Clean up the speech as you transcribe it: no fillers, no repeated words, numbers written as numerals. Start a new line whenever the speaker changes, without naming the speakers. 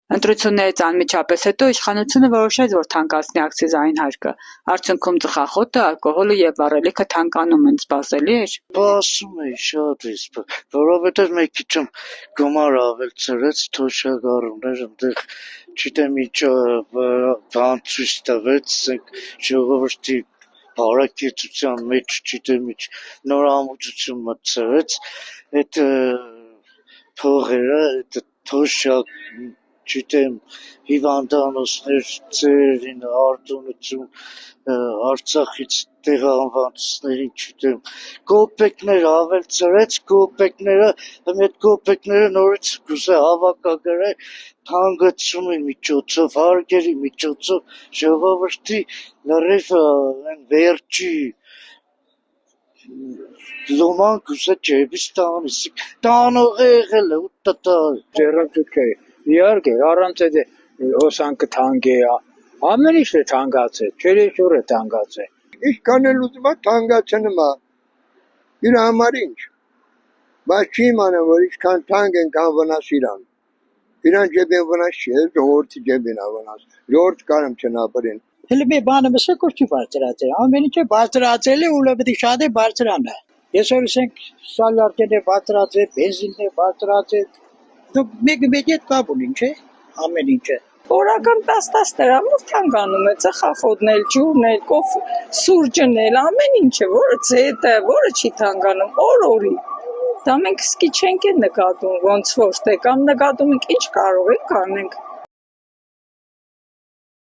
Ընտրություններից անմիջապես հետո իշխանությունը որոշեց, որ թանկացնի ակցիզային հարկը։ Արդյունքում ծխախոտը, ալկոհոլը եւ վառելիքը թանկանում են, սպասելի էր։
Սպասում էի շատ էի, որովհետեւ մի քիչ գումար ավել ծրեց, թոշակառուներ այնտեղ, չգիտեմ ինչ բան ցույց տվեց, ասենք ժողովրդի բարակեցության մեջ, չգիտեմ ինչ նորամուծություն մտցրեց, այդ փողերը, այդ թոշակ չգիտեմ, հիվանդանոցներ, ծերերին արտոնություն, Արցախից տեղահանվածներին, չգիտեմ, կոպեկներ ավել ծրեց, կոպեկները, այդ կոպեկները նորից գուցե հավաքագրե թանկացումի միջոցով, հարկերի միջոցով ժողովրդի լրիվ այն վերջի լոման գուցե ջեբից տանի, տանող է եղել ու տտա։
Ձեռնտուք է, իհարկե, առանց այդ հոսանքը թանկ է, ամեն ինչ է թանկացել, չերեշուր է թանկացել։
Ինչքան էլ ուզում է թանկացնում է, իր համար ինչ, բայց չի իմանա, որ ինչքան թանկ են կանվնաս իրան, իրան ջեբին վնաս չի, ժողովրդի ջեբին է վնաս, ժողովուրդ կարում չնապրին։
Հələ մի բանը մսակոր չի բարձրացել, ամեն ինչը բարձրացել է ու լավդի շատ է բարձրանը։ Ես ասենք սալարկեն է բարձրացել, բենզինն է բարձրացել, դուք մեկ հետ կապ ունին, չէ՞, ամեն ինչը։
Օրական 10 դրամով թանկանում է ծխախոտն էլ, ջուրն էլ, սուրճն էլ, ամեն ինչը, որը ձետը, որը չի թանկանում, օր-օրի։ Դա մենք սկի չենք նկատում, ոնց որ թե կամ նկատում ենք, ինչ կարող ենք անենք։